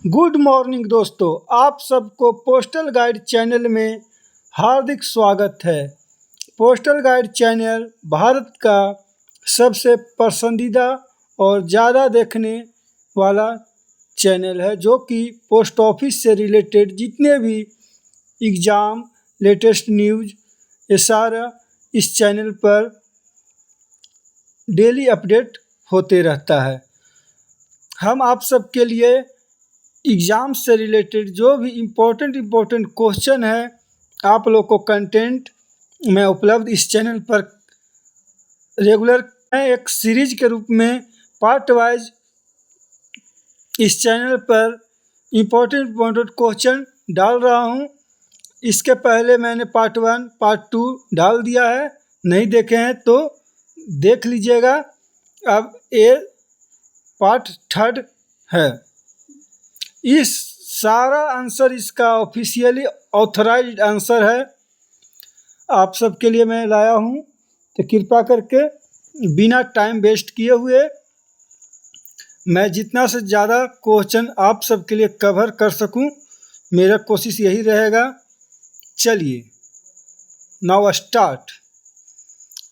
Good morning दोस्तों, आप सबको पोस्टल गाइड चैनल में हार्दिक स्वागत है। पोस्टल गाइड चैनल भारत का सबसे पसंदीदा और ज़्यादा देखने वाला चैनल है, जो कि पोस्ट ऑफिस से रिलेटेड जितने भी एग्ज़ाम, लेटेस्ट न्यूज़, ये सारा इस चैनल पर डेली अपडेट होते रहता है। हम आप सबके लिए एग्ज़ाम से रिलेटेड जो भी इम्पोर्टेंट क्वेश्चन है, आप लोग को कंटेंट में उपलब्ध इस चैनल पर रेगुलर एक सीरीज के रूप में पार्ट वाइज इस चैनल पर इम्पोर्टेंट क्वेश्चन डाल रहा हूं। इसके पहले मैंने पार्ट 1, पार्ट 2 डाल दिया है, नहीं देखे हैं तो देख लीजिएगा। अब ये पार्ट 3 है। इस सारा आंसर इसका ऑफिशियली ऑथराइज्ड आंसर है, आप सबके लिए मैं लाया हूँ। तो कृपया करके बिना टाइम वेस्ट किए हुए मैं जितना से ज़्यादा क्वेश्चन आप सबके लिए कवर कर सकूं, मेरा कोशिश यही रहेगा। चलिए now start.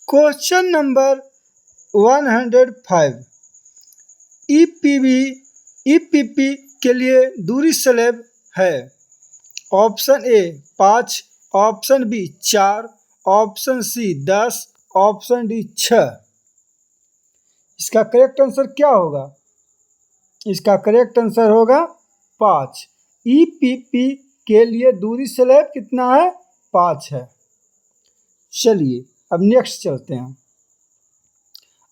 Question number 105। EPP के लिए दूरी स्लैब है। Option A 5, option B 4, option C 10, option D 6। इसका करेक्ट आंसर क्या होगा? इसका करेक्ट आंसर होगा 5। ईपीपी के लिए दूरी स्लैब कितना है? 5 है। चलिए अब नेक्स्ट चलते हैं।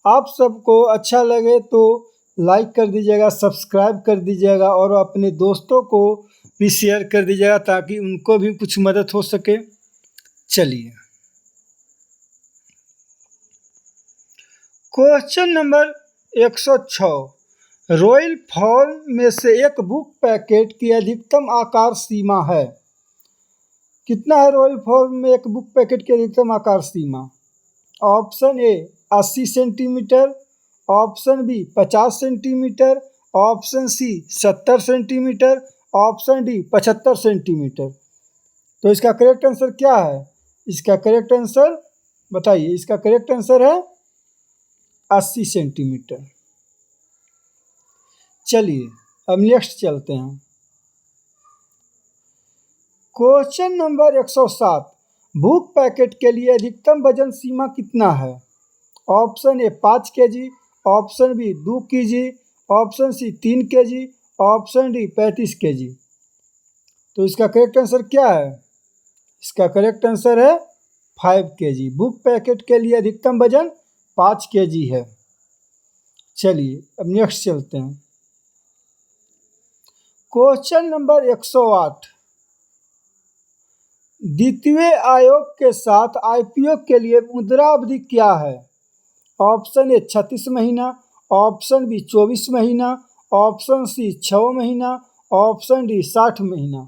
आप सबको अच्छा लगे तो लाइक कर दीजिएगा, सब्सक्राइब कर दीजिएगा और अपने दोस्तों को भी शेयर कर दीजिएगा ताकि उनको भी कुछ मदद हो सके। चलिए क्वेश्चन नंबर 106। रॉयल फॉर्म में से एक बुक पैकेट की अधिकतम आकार सीमा है। कितना है रॉयल फॉर्म में एक बुक पैकेट की अधिकतम आकार सीमा? Option A 80 centimetre, option B 50 centimetre, option C 70 centimetre, option D 75 centimetre. तो इसका करेक्ट आंसर क्या है? इसका करेक्ट आंसर बताइए। इसका करेक्ट आंसर है 80 सेंटीमीटर। चलिए अब नेक्स्ट चलते हैं। Question number 107। बुक पैकेट के लिए अधिकतम वजन सीमा कितना है? Option A 5 KG, option B 2 KG, option C 3 KG, option D 35 KG. तो इसका करेक्ट आंसर क्या है? इसका करेक्ट आंसर है 5 केजी। बुक पैकेट के लिए अधिकतम वजन 5 केजी है। चलिए अब नेक्स्ट चलते हैं। Question number 108। द्वितीय आयोग के साथ आईपीओ के लिए मुद्रा अवधि क्या है? ऑप्शन ए 36 महीना, ऑप्शन बी 24 महीना, ऑप्शन सी 6 महीना, ऑप्शन डी 60 महीना।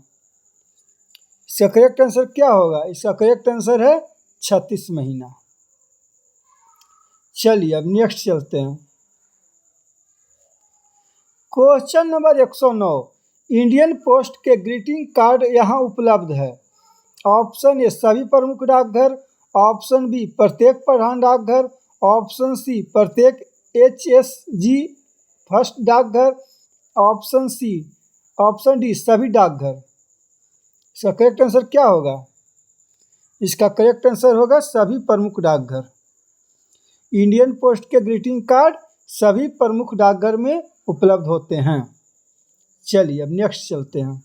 इसका करेक्ट आंसर क्या होगा? इसका करेक्ट आंसर है 36 महीना। चलिए अब नेक्स्ट चलते हैं। Question number 109। इंडियन पोस्ट के ग्रीटिंग कार्ड यहाँ उपलब्ध है। ऑप्शन ए सभी प्रमुख डाकघर, ऑप्शन बी प्रत्येक प्रधान डाकघर, ऑप्शन सी प्रत्येक HSG फर्स्ट डाकघर, ऑप्शन डी सभी डाकघर। इसका करेक्ट आंसर क्या होगा? इसका करेक्ट आंसर होगा सभी प्रमुख डाकघर। इंडियन पोस्ट के ग्रीटिंग कार्ड सभी प्रमुख डाकघर में उपलब्ध होते हैं। चलिए अब नेक्स्ट चलते हैं।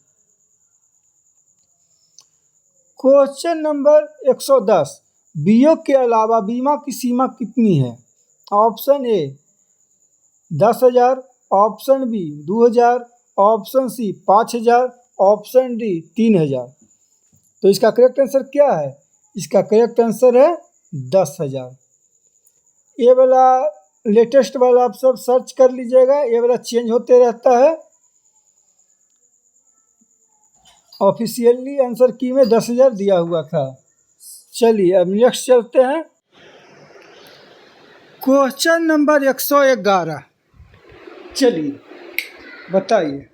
Question number 110। बीओ के अलावा बीमा की सीमा कितनी है? Option A 10,000, option B 2,000, option C 5,000, option D 3,000। तो इसका करेक्ट आंसर क्या है? इसका करेक्ट आंसर है 10,000। ये वाला लेटेस्ट वाला आप सब सर्च कर लीजिएगा, ये वाला चेंज होते रहता है। ऑफिशियली आंसर की में 10,000 दिया हुआ था। चलिए अब नेक्स्ट चलते हैं। Question number 111। चलिए बताइए।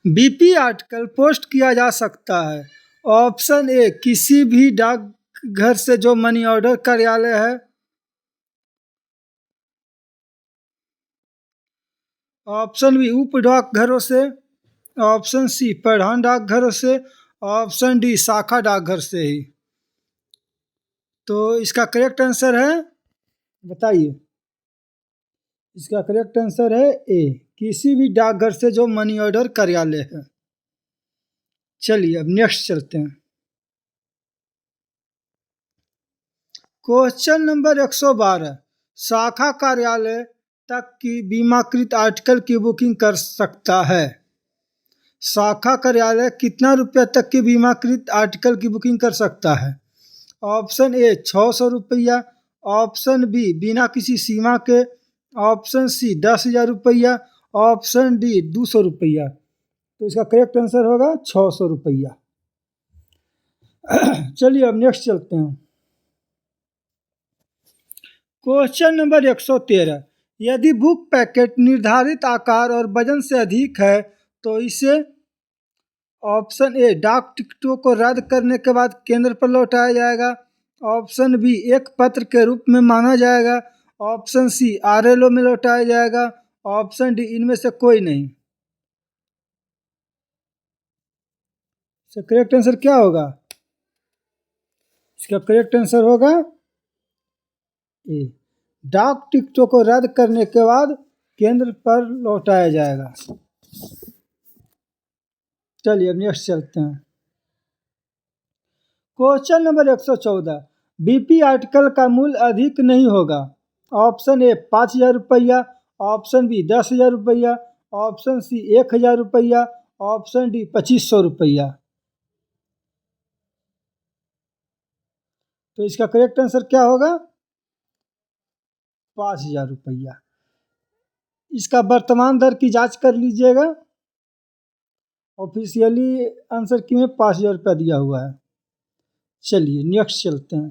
बीपी आर्टिकल पोस्ट किया जा सकता है। ऑप्शन ए किसी भी डाकघर से जो मनी ऑर्डर कार्यालय है। ऑप्शन बी उप डाकघरों से। ऑप्शन सी प्रधान डाकघरों से। ऑप्शन डी शाखा डाकघर से ही। तो इसका करेक्ट आंसर है, बताइए। इसका करेक्ट आंसर है ए, किसी भी डाकघर से जो मनी ऑर्डर कार्यालय है। चलिए अब नेक्स्ट चलते हैं। Question number 112। शाखा कार्यालय तक की बीमाकृत आर्टिकल की बुकिंग कर सकता है। शाखा कार्यालय कितना रुपया तक की बीमाकृत आर्टिकल की बुकिंग कर सकता है। ऑप्शन ए 600 रुपया। ऑप्शन बी बिना किसी सीमा के। ऑप्शन सी 10,000 रुपया। ऑप्शन डी 200 रुपया। तो इसका करेक्ट आंसर होगा 600 रुपया। चलिए अब नेक्स्ट चलते हैं। Question number 113। यदि बुक पैकेट निर्धारित आकार और वजन से अधिक है तो इसे ऑप्शन ए डाक टिकटों को रद्द करने के बाद केंद्र पर लौटाया जाएगा। ऑप्शन बी एक पत्र के रूप में माना जाएगा। ऑप्शन सी आरएलओ में लौटाया जाएगा। ऑप्शन डी इनमें से कोई नहीं। इसका करेक्ट आंसर क्या होगा? इसका करेक्ट आंसर होगा ए, डाक टिकटों को रद्द करने के बाद केंद्र पर लौटाया जाएगा। चलिए अब नेक्स्ट चलते हैं। Question number 114। बीपी आर्टिकल का मूल्य अधिक नहीं होगा। ऑप्शन ए 5,000 रुपया। ऑप्शन बी 10,000 रुपया। ऑप्शन सी 1,000 रुपया। ऑप्शन डी 2,500 रुपया। तो इसका करेक्ट आंसर क्या होगा? 5,000 रुपया। इसका वर्तमान दर की जांच कर लीजिएगा। ऑफिशियली आंसर की में 5,000 रुपया दिया हुआ है। चलिए नेक्स्ट चलते हैं।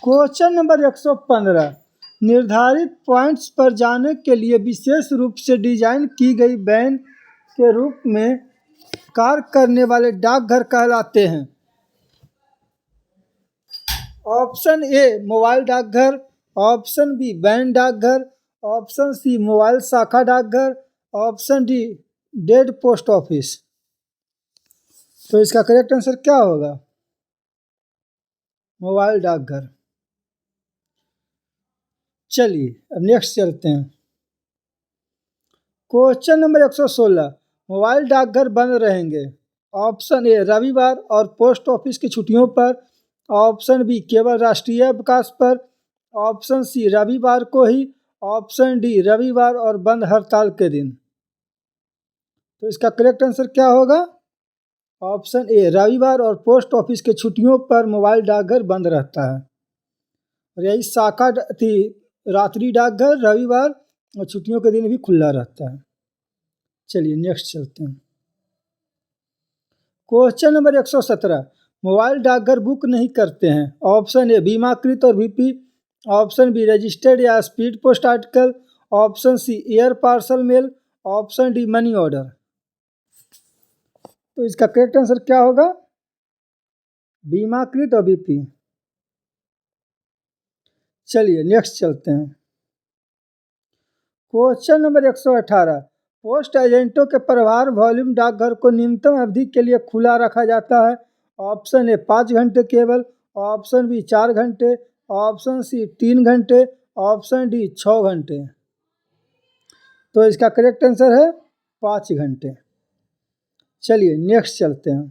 Question number 115। निर्धारित पॉइंट्स पर जाने के लिए विशेष रूप से डिजाइन की गई वैन के रूप में कार्य करने वाले डाकघर कहलाते हैं। ऑप्शन ए मोबाइल डाकघर। ऑप्शन बी वैन डाकघर। ऑप्शन सी मोबाइल शाखा डाकघर। Option D dead post office. तो इसका करेक्ट आंसर क्या होगा? मोबाइल डाकघर। चलिए अब नेक्स्ट चलते हैं। Question number 116। मोबाइल डाकघर बंद रहेंगे। ऑप्शन ए रविवार और पोस्ट ऑफिस की छुट्टियों पर। ऑप्शन बी केवल राष्ट्रीय अवकाश पर। ऑप्शन सी रविवार को ही। ऑप्शन डी रविवार और बंद हड़ताल के दिन। तो इसका करेक्ट आंसर क्या होगा? ऑप्शन ए रविवार और पोस्ट ऑफिस के छुट्टियों पर मोबाइल डाकघर बंद रहता है। और यही शाखा थी रात्रि डाकघर रविवार और छुट्टियों के दिन भी खुला रहता है। चलिए नेक्स्ट चलते हैं। Question number 117। मोबाइल डाकघर बुक नहीं करते हैं। ऑप्शन ए बीमाकृत और बीपी। ऑप्शन बी रजिस्टर्ड या speed post article. Option C air parcel mail. Option D money order. तो इसका करेक्ट आंसर क्या होगा? बीमाकृत और बीपी। चलिए नेक्स्ट चलते हैं। Question number 118। पोस्ट एजेंटों के प्रभार वॉल्यूम डाकघर को न्यूनतम अवधि के लिए खुला रखा जाता है। ऑप्शन ए 5 घंटे केवल। ऑप्शन बी 4 घंटे। ऑप्शन सी 3 घंटे। ऑप्शन डी 6 घंटे। तो इसका करेक्ट आंसर है 5 घंटे। चलिए नेक्स्ट चलते हैं।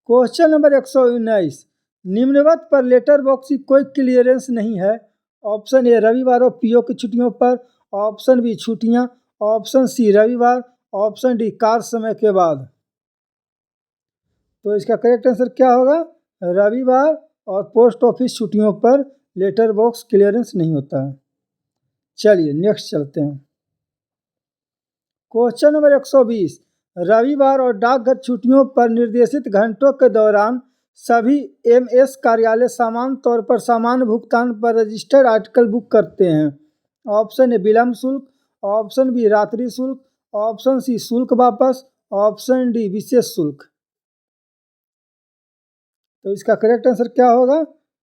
Question number 119। निम्नवत पर लेटर बॉक्स की कोई क्लियरेंस नहीं है। ऑप्शन ए रविवार और पीओ की छुट्टियों पर। ऑप्शन बी छुट्टियां। ऑप्शन सी रविवार। ऑप्शन डी कार्य समय के बाद। तो इसका करेक्ट आंसर क्या होगा? रविवार और पोस्ट ऑफिस छुट्टियों पर लेटर बॉक्स क्लियरेंस नहीं होता है। चलिए नेक्स्ट चलते हैं। Question number 120। रविवार और डाकघर छुट्टियों पर निर्देशित घंटों के दौरान सभी एमएस कार्यालय समान तौर पर सामान्य भुगतान पर रजिस्टर्ड आर्टिकल बुक करते हैं। ऑप्शन ए विलम्ब शुल्क। ऑप्शन बी रात्रि शुल्क, ऑप्शन सी शुल्क वापस, ऑप्शन डी विशेष शुल्क। तो इसका करेक्ट आंसर क्या होगा?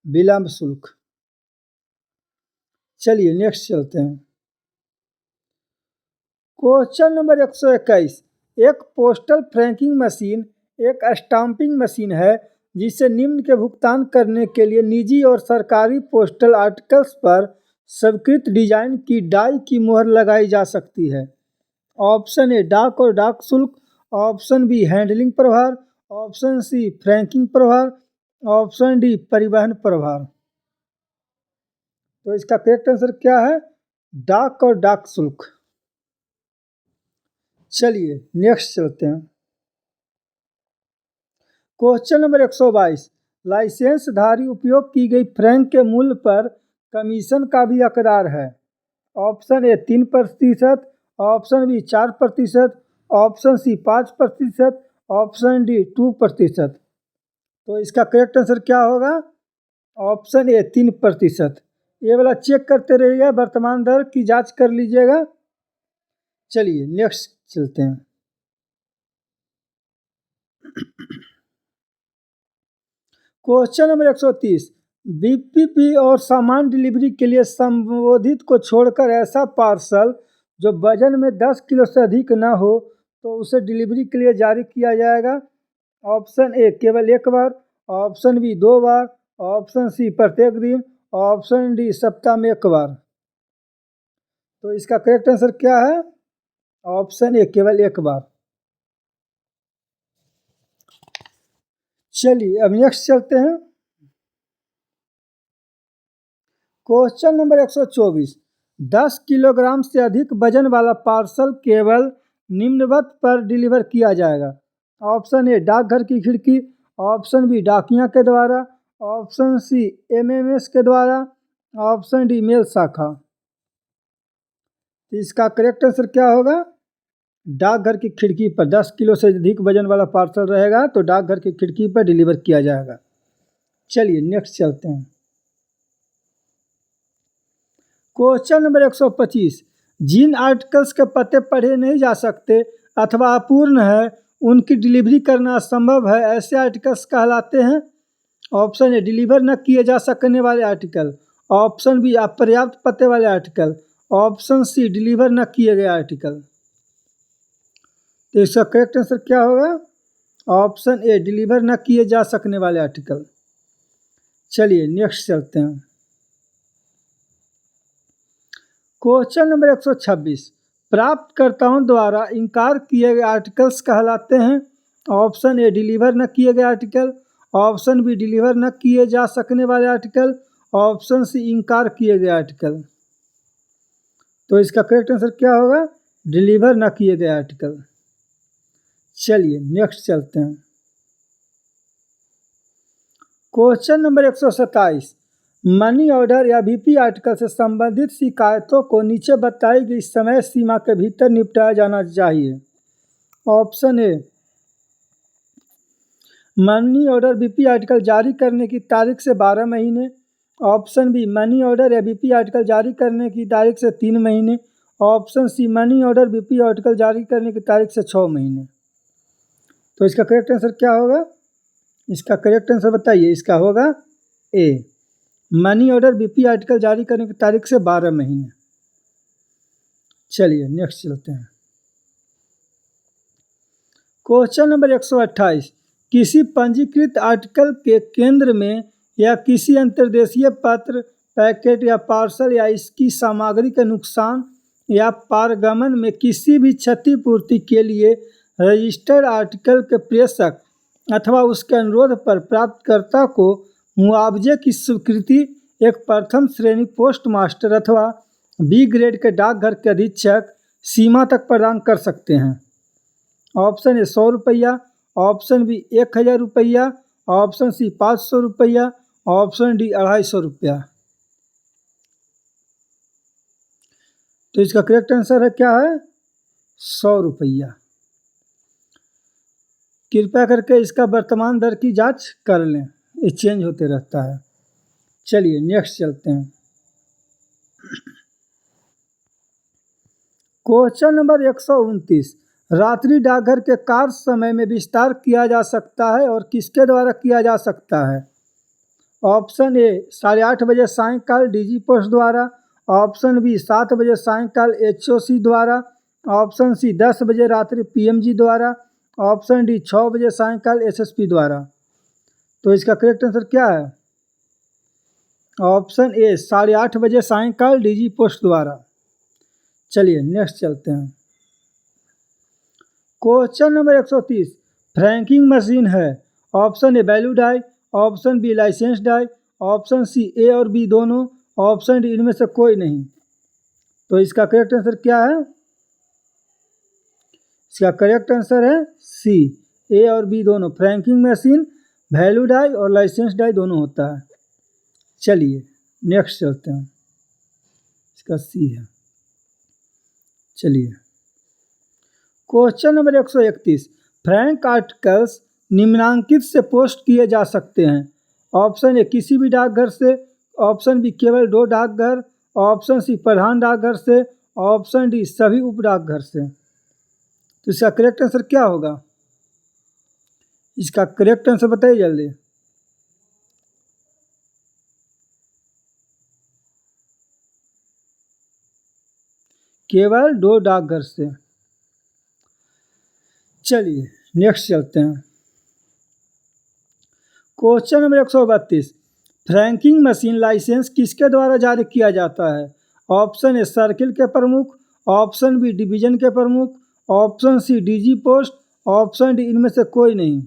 विलंब शुल्क। चलिए नेक्स्ट चलते हैं। Question number 121। एक पोस्टल फ्रैंकिंग मशीन एक स्टाम्पिंग मशीन है जिससे निम्न के भुगतान करने के लिए निजी और सरकारी पोस्टल आर्टिकल्स पर स्वीकृत डिजाइन की डाई की मुहर लगाई जा सकती है। ऑप्शन ए डाक और डाक शुल्क, ऑप्शन बी हैंडलिंग प्रभार, ऑप्शन सी फ्रैंकिंग प्रभार, ऑप्शन डी परिवहन प्रभार। तो इसका करेक्ट आंसर क्या है? डाक और डाक शुल्क। चलिए नेक्स्ट चलते हैं। Question number 122। लाइसेंसधारी उपयोग की गई फ्रैंक के मूल्य पर कमीशन का भी हकदार है। Option A 3%, option B 4%, option C 5%, option D 2%। तो इसका करेक्ट आंसर क्या होगा? Option A 3%। ये वाला चेक करते रहिएगा, वर्तमान दर की जांच कर लीजिएगा। चलिए नेक्स्ट चलते हैं। Question number 130। बीपीपी और सामान डिलीवरी के लिए संबोधित को छोड़कर ऐसा पार्सल जो वजन में 10 किलो से अधिक न हो तो उसे डिलीवरी के लिए जारी किया जाएगा। ऑप्शन ए केवल एक बार, ऑप्शन बी 2 बार, ऑप्शन सी प्रत्येक दिन, ऑप्शन डी सप्ताह में 1 बार। तो इसका करेक्ट आंसर क्या है? ऑप्शन ए केवल 1 बार। चलिए अब नेक्स्ट चलते हैं। Question number 124। 10 किलोग्राम से अधिक वजन वाला पार्सल केवल निम्नवत पर डिलीवर किया जाएगा। ऑप्शन ए डाकघर की खिड़की, ऑप्शन बी डाकिया के द्वारा, ऑप्शन सी एमएमएस के द्वारा, ऑप्शन डी मेल शाखा। इसका करेक्ट आंसर क्या होगा? डाकघर की खिड़की पर 10 किलो से अधिक वजन वाला पार्सल रहेगा तो डाकघर की खिड़की पर डिलीवर किया जाएगा। चलिए नेक्स्ट चलते हैं। Question number 125। जिन आर्टिकल्स के पते पढ़े नहीं जा सकते अथवा अपूर्ण है उनकी डिलीवरी करना असंभव है, ऐसे आर्टिकल्स कहलाते हैं। ऑप्शन ए डिलीवर न किए जा सकने वाले आर्टिकल, ऑप्शन बी अपर्याप्त पते वाले आर्टिकल, ऑप्शन सी डिलीवर न किए गए आर्टिकल। तो इसका करेक्ट आंसर क्या होगा? ऑप्शन ए डिलीवर न किए जा सकने वाले आर्टिकल। चलिए नेक्स्ट चलते हैं। Question number 126। प्राप्तकर्ताओं द्वारा इनकार किए गए आर्टिकल्स कहलाते हैं। ऑप्शन ए डिलीवर न किए गए आर्टिकल, ऑप्शन बी डिलीवर न किए जा सकने वाले आर्टिकल, ऑप्शन सी इनकार किए गए आर्टिकल। तो इसका करेक्ट आंसर क्या होगा? डिलीवर न किए गए आर्टिकल। चलिए नेक्स्ट चलते हैं। Question number 127। मनी ऑर्डर या वीपी आर्टिकल से संबंधित शिकायतों को नीचे बताई गई समय सीमा के भीतर निपटाया जाना चाहिए। Option A money order VP article जारी करने की तारीख से 12 महीने, ऑप्शन बी मनी ऑर्डर या वीपी आर्टिकल जारी करने की तारीख से 3 महीने, option C money order VP article जारी करने की तारीख से 6 महीने। तो इसका करेक्ट आंसर क्या होगा? इसका करेक्ट आंसर बताइए। इसका होगा ए मनी ऑर्डर वीपी आर्टिकल जारी करने की तारीख से 12 महीने। चलिए नेक्स्ट चलते हैं। Question number 128। किसी पंजीकृत आर्टिकल के केंद्र में या किसी अंतर्देशीय पत्र, पैकेट या पार्सल या इसकी सामग्री के नुकसान या पारगमन में किसी भी क्षतिपूर्ति के लिए रजिस्टर्ड आर्टिकल के प्रेषक अथवा उसके अनुरोध पर प्राप्तकर्ता को मुआवजे की स्वीकृति एक प्रथम श्रेणी पोस्ट मास्टर अथवा बी ग्रेड के डाकघर के अधीक्षक सीमा तक प्रदान कर सकते हैं। ऑप्शन ए 100 रुपया, ऑप्शन बी 1000 रुपया, ऑप्शन सी 500 रुपया, ऑप्शन डी 250 रुपया। तो इसका करेक्ट आंसर है क्या है? 100 रुपया। कृपया करके इसका वर्तमान दर की जांच कर लें, ये चेंज होते रहता है। चलिए नेक्स्ट चलते हैं। क्वेश्चन नंबर 129, रात्रि डाकघर के कार्य समय में विस्तार किया जा सकता है और किसके द्वारा किया जा सकता है? ऑप्शन ए 8:30 बजे सायंकाल डीजी पोस्ट द्वारा, ऑप्शन बी 7 बजे सायंकाल एचओसी द्वारा, ऑप्शन सी 10 बजे रात्रि पीएमजी द्वारा, ऑप्शन डी 6 बजे सायंकाल एसएसपी द्वारा। तो इसका करेक्ट आंसर क्या है? ऑप्शन ए 8:30 बजे सायंकाल डीजी पोस्ट द्वारा। चलिए नेक्स्ट चलते हैं। क्वेश्चन नंबर 130, फ्रैंकिंग मशीन है। Option A value die, option B licence die, option C A और बी दोनों, ऑप्शन डी इनमें से कोई नहीं। तो इसका करेक्ट आंसर क्या है? इसका करेक्ट आंसर है सी, ए और बी दोनों। फ्रैंकिंग मशीन वैल्यू डाई और लाइसेंस डाई दोनों होता है। चलिए नेक्स्ट चलते हैं। इसका सी है। चलिए क्वेश्चन नंबर 131, फ्रैंक आर्टिकल्स निम्नांकित से पोस्ट किए जा सकते हैं। ऑप्शन ए किसी भी डाकघर से, ऑप्शन बी केवल 2 डाकघर, ऑप्शन सी प्रधान डाकघर से, ऑप्शन डी सभी उप डाकघर से। तो इसका करेक्ट आंसर क्या होगा? इसका करेक्ट आंसर बताइए जल्दी। केवल 2 डाकघर से। चलिए नेक्स्ट चलते हैं। Question number 132, franking machine licence किसके द्वारा जारी किया जाता है? ऑप्शन ए सर्किल के प्रमुख, ऑप्शन बी डिवीजन के प्रमुख, option C DG post, option D इनमें से कोई नहीं।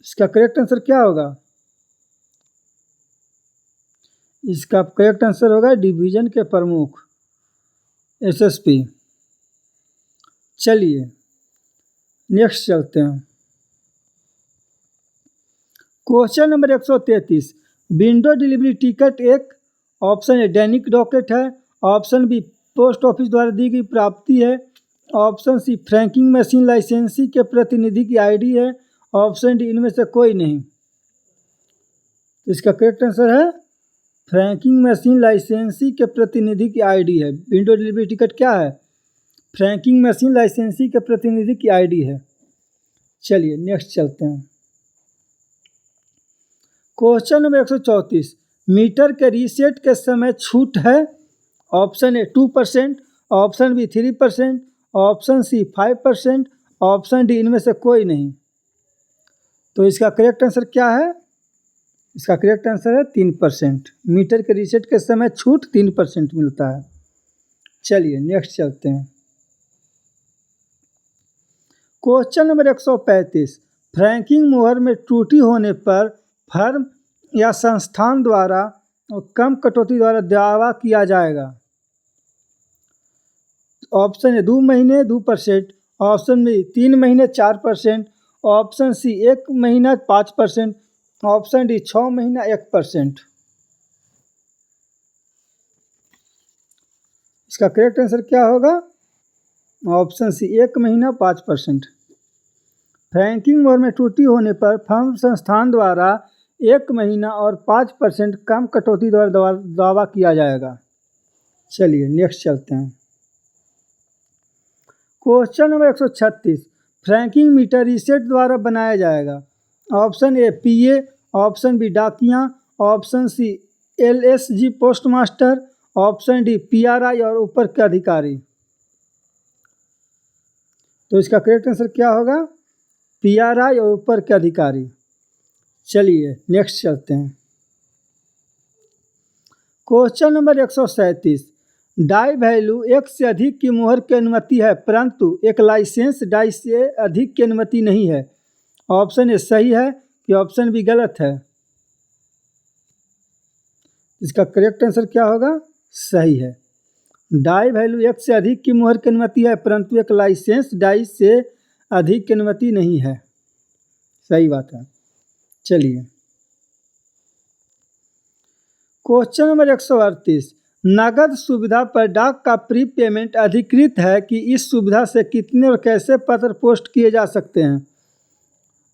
इसका करेक्ट आंसर क्या होगा? इसका करेक्ट आंसर होगा डिवीजन के प्रमुख, एसएसपी। चलिए नेक्स्ट चलते हैं। Question number 133, window delivery ticket एक, ऑप्शन ए दैनिक डॉकेट है, ऑप्शन बी पोस्ट ऑफिस द्वारा दी गई प्राप्ति है, ऑप्शन सी फ्रैंकिंग मशीन लाइसेंसी के प्रतिनिधि की आईडी है, ऑप्शन डी इनमें से कोई नहीं। इसका करेक्ट आंसर है फ्रैंकिंग मशीन लाइसेंसी के प्रतिनिधि की आईडी है। विंडो डिलीवरी टिकट क्या है? फ्रैंकिंग मशीन लाइसेंसी के प्रतिनिधि की आईडी है। चलिए नेक्स्ट चलते हैं। क्वेश्चन नंबर 134, मीटर के रीसेट के समय छूट है। Option A 2%, option B 3%, option C 5%, option D इनमें से कोई नहीं। तो इसका करेक्ट आंसर क्या है? इसका करेक्ट आंसर है 3%। मीटर के रीसेट के समय छूट 3% मिलता है। चलिए नेक्स्ट चलते हैं। क्वेश्चन नंबर 135, फ्रैंकिंग मोहर में त्रुटि होने पर फर्म या संस्थान द्वारा कम कटौती द्वारा दावा किया जाएगा। ऑप्शन ए 2 महीने 2%, ऑप्शन बी 3 महीने 4%, ऑप्शन सी 1 महीना 5%, ऑप्शन डी 6 महीना 1%। इसका करेक्ट आंसर क्या होगा? ऑप्शन सी 1 महीना 5%। फ्रैंकिंग मोहर में त्रुटि होने पर फर्म संस्थान द्वारा 1 महीना और 5% कम कटौती द्वारा दावा किया जाएगा। चलिए नेक्स्ट चलते हैं। Question number 136, franking meter reset द्वारा बनाया जाएगा। Option A PA, option B डाकिया, option C LSG postmaster, option D PRI और ऊपर के अधिकारी। तो इसका करेक्ट आंसर क्या होगा? पीआरआई और ऊपर के अधिकारी। चलिए नेक्स्ट चलते हैं। क्वेश्चन नंबर 137, डाई वैल्यू 1 से अधिक की मोहर की अनुमति है परंतु एक लाइसेंस डाई से अधिक की अनुमति नहीं है। ऑप्शन ए सही है कि ऑप्शन बी गलत है? इसका करेक्ट आंसर क्या होगा? सही है। डाई वैल्यू 1 से अधिक की मोहर की अनुमति है परंतु एक लाइसेंस डाई से अधिक की अनुमति नहीं है। सही बात है। चलिए क्वेश्चन नंबर 138, नगद सुविधा पर डाक का प्री पेमेंट अधिकृत है कि इस सुविधा से कितने और कैसे पत्र पोस्ट किए जा सकते हैं।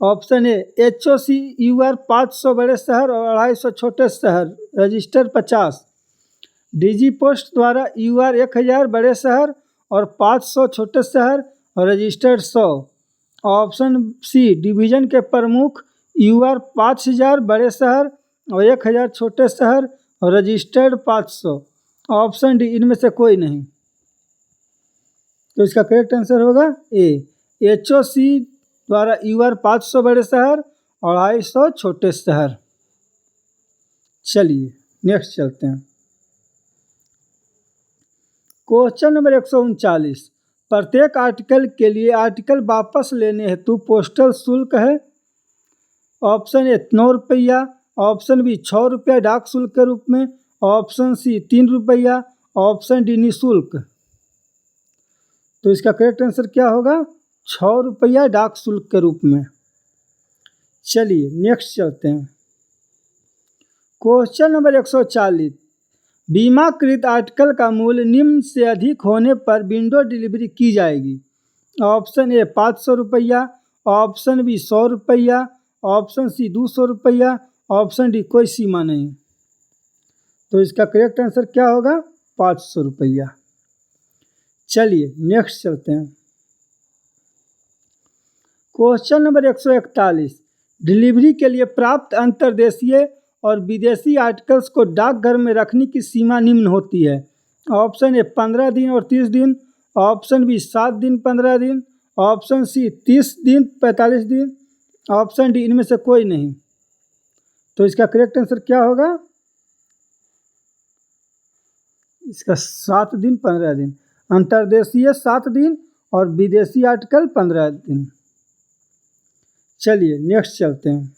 ऑप्शन ए एचओसी यूआर 500 बड़े शहर और 250 छोटे शहर, रजिस्टर 50। डीजी पोस्ट द्वारा UR 1000 बड़े शहर और 500 छोटे शहर और रजिस्टर्ड 100। ऑप्शन सी डिवीज़न के प्रमुख UR 5000 बड़े शहर और 1000 छोटे शहर और रजिस्टर्ड 500। ऑप्शन डी इनमें से कोई नहीं। तो इसका करेक्ट आंसर होगा ए। HOC द्वारा UR 500 बड़े शहर और 250 छोटे शहर। चलिए नेक्स्ट चलते हैं। Question number 139। प्रत्येक आर्टिकल के लिए आर्टिकल वापस लेने हेतु पोस्टल शुल्क है। ऑप्शन ए 9 रुपया, ऑप्शन बी 6 रुपया डाक शुल्क के रूप में, ऑप्शन सी 3 रुपया, ऑप्शन डी निःशुल्क। तो इसका करेक्ट आंसर क्या होगा? 6 रुपया डाक शुल्क के रूप में। चलिए नेक्स्ट चलते हैं। Question number 140। बीमाकृत आर्टिकल का मूल्य निम्न से अधिक होने पर विंडो डिलीवरी की जाएगी। ऑप्शन ए 500 रुपया, ऑप्शन बी 100 रुपया, ऑप्शन सी 200 रुपया, ऑप्शन डी कोई सीमा नहीं। तो इसका करेक्ट आंसर क्या होगा? 500 रुपया। चलिए नेक्स्ट चलते हैं। Question number 141। डिलीवरी के लिए प्राप्त अंतर्देशीय और विदेशी आर्टिकल्स को डाकघर में रखने की सीमा निम्न होती है। ऑप्शन ए 15 दिन और 30 दिन, ऑप्शन बी 7 दिन 15 दिन, ऑप्शन सी 30 दिन 45 दिन, ऑप्शन डी इनमें से कोई नहीं। तो इसका करेक्ट आंसर क्या होगा? इसका 7 दिन 15 दिन। अंतर्देशीय 7 दिन और विदेशी आर्टिकल 15 दिन। चलिए नेक्स्ट चलते हैं।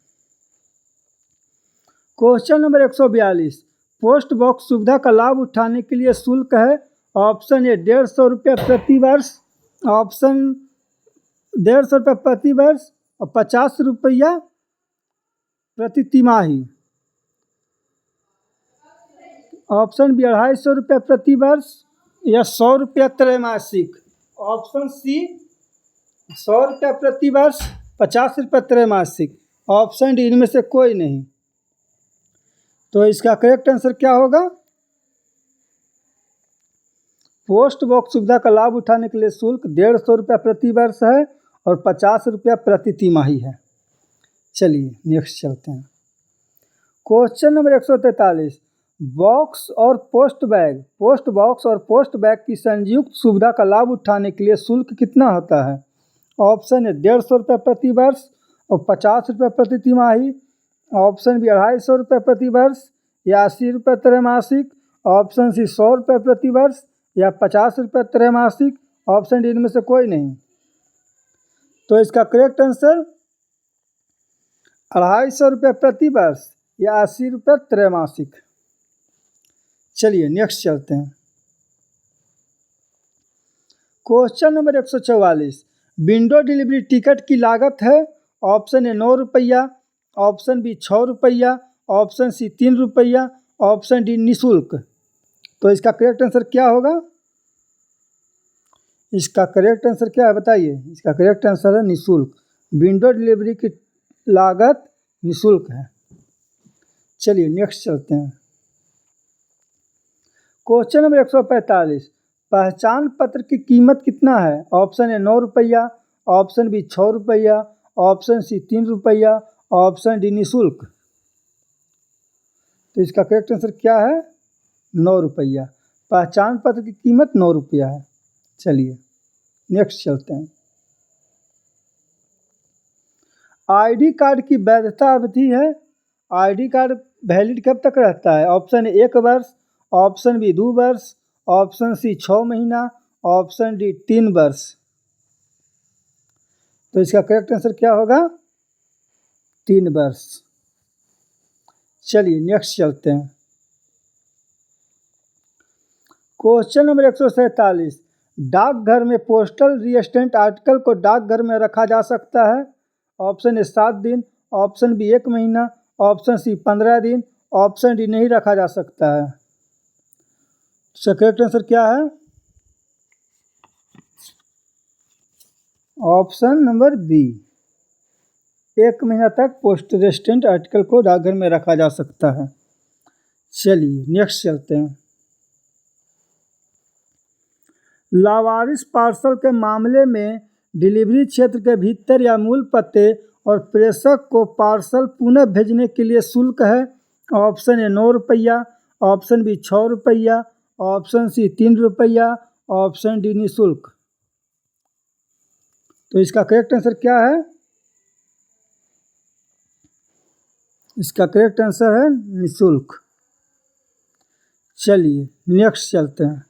Question number 142। पोस्ट बॉक्स सुविधा का लाभ उठाने के लिए शुल्क है। ऑप्शन ए 150 रुपया प्रति वर्ष, ऑप्शन 150 रुपया प्रति वर्ष और 50 रुपया प्रति तिमाही, ऑप्शन बी 250 रुपया प्रति वर्ष या 100 रुपया त्रैमासिक, ऑप्शन सी 100 रुपया प्रति वर्ष 50 रुपया त्रैमासिक, ऑप्शन डी इनमें से कोई नहीं। तो इसका करेक्ट आंसर क्या होगा? पोस्ट बॉक्स सुविधा का लाभ उठाने के लिए शुल्क 150 रुपया प्रति वर्ष है और 50 रुपया प्रति तिमाही है। चलिए नेक्स्ट चलते हैं। Question number 143। बॉक्स और पोस्ट बैग, पोस्ट बॉक्स और पोस्ट बैग की संयुक्त सुविधा का लाभ उठाने के लिए शुल्क कितना होता है? ऑप्शन ए 150 रुपया प्रति वर्ष और 50 रुपया प्रति तिमाही, ऑप्शन बी 250 रुपये प्रति वर्ष या 80 रुपये त्रैमासिक, ऑप्शन सी 100 रुपये प्रति वर्ष या 50 रुपये त्रैमासिक, ऑप्शन डी इनमें से कोई नहीं। तो इसका करेक्ट आंसर 250 रुपये प्रति वर्ष या 80 रुपये त्रैमासिक। चलिए नेक्स्ट चलते हैं। Question number 144। Window delivery ticket की लागत है। ऑप्शन ए 9 रुपया, ऑप्शन बी 6 रुपया, ऑप्शन सी 3 रुपया, ऑप्शन डी निःशुल्क। तो इसका करेक्ट आंसर क्या होगा? इसका करेक्ट आंसर क्या है बताइए? इसका करेक्ट आंसर है निःशुल्क। विंडो डिलीवरी की लागत निःशुल्क है। चलिए नेक्स्ट चलते हैं। Question number 145। पहचान पत्र की कीमत कितना है? ऑप्शन ए 9 रुपया, ऑप्शन बी 6 रुपया, ऑप्शन सी 3 रुपया, ऑप्शन डी निःशुल्क। तो इसका करेक्ट आंसर क्या है? 9 रुपया। पहचान पत्र की कीमत 9 रुपया है। चलिए नेक्स्ट चलते हैं। आईडी कार्ड की वैधता अवधि है। आईडी कार्ड वैलिड कब तक रहता है? ऑप्शन ए 1 वर्ष, ऑप्शन बी 2 वर्ष, ऑप्शन सी 6 महीना, ऑप्शन डी 3 वर्ष। तो इसका करेक्ट आंसर क्या होगा? 3 वर्ष। चलिए नेक्स्ट चलते हैं। Question number 147। डाकघर में पोस्टल रीस्टेंट आर्टिकल को डाकघर में रखा जा सकता है। ऑप्शन ए 7 दिन, ऑप्शन बी 1 महीना, ऑप्शन सी 15 दिन, ऑप्शन डी नहीं रखा जा सकता है। इसका करेक्ट आंसर क्या है? ऑप्शन नंबर बी, 1 महीना तक पोस्ट रेस्टेंट आर्टिकल को डाकघर में रखा जा सकता है। चलिए नेक्स्ट चलते हैं। लावारिस पार्सल के मामले में डिलीवरी क्षेत्र के भीतर या मूल पते और प्रेषक को पार्सल पुनः भेजने के लिए शुल्क है। ऑप्शन ए 9 रुपया, ऑप्शन बी 6 रुपया, ऑप्शन सी 3 रुपया, ऑप्शन डी निःशुल्क। तो इसका करेक्ट आंसर क्या है? इसका करेक्ट आंसर है निःशुल्क। चलिए नेक्स्ट चलते हैं।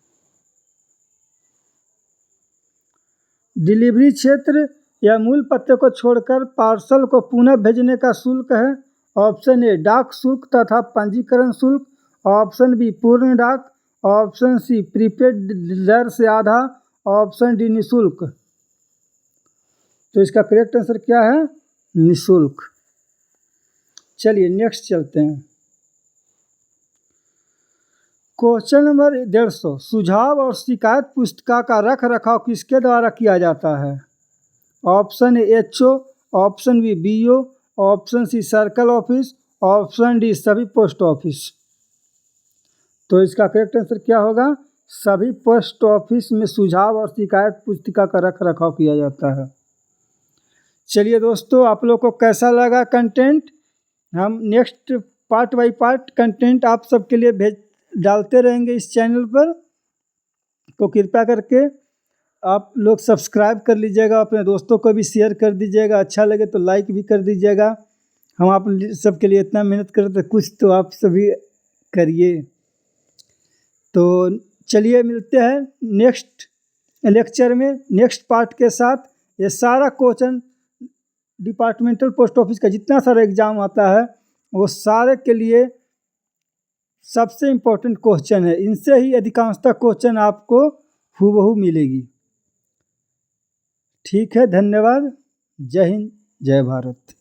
डिलीवरी क्षेत्र या मूल पते को छोड़कर पार्सल को पुनः भेजने का शुल्क है। ऑप्शन ए डाक शुल्क तथा पंजीकरण शुल्क, ऑप्शन बी पूर्ण डाक, ऑप्शन सी प्रीपेड दर से आधा, ऑप्शन डी निःशुल्क। तो इसका करेक्ट आंसर क्या है? निःशुल्क। चलिए नेक्स्ट चलते हैं। क्वेश्चन नंबर 150, सुझाव और शिकायत पुस्तिका का रख रखाव किसके द्वारा किया जाता है? Option A HO, option B BO, option C circle office, option D सभी पोस्ट ऑफिस। तो इसका करेक्ट आंसर क्या होगा? सभी पोस्ट ऑफिस में सुझाव और शिकायत पुस्तिका का रख रखाव किया जाता है। चलिए दोस्तों, आप लोग को कैसा लगा कंटेंट? हम next part by part content आप सबके लिए डालते रहेंगे इस चैनल पर। तो कृपया करके आप लोग सब्सक्राइब कर लीजिएगा, अपने दोस्तों को भी शेयर कर दीजिएगा, अच्छा लगे तो लाइक भी कर दीजिएगा। हम आप सबके लिए इतना मेहनत करते, कुछ तो आप सभी करिए। तो चलिए मिलते हैं नेक्स्ट लेक्चर में नेक्स्ट पार्ट के साथ। ये सारा क्वेश्चन डिपार्टमेंटल पोस्ट ऑफिस का जितना सारा एग्ज़ाम आता है वो सारे के लिए सबसे इम्पोर्टेंट क्वेश्चन है। इनसे ही अधिकांशतः क्वेश्चन आपको हूबहू मिलेगी। ठीक है, धन्यवाद। जय हिंद, जय भारत।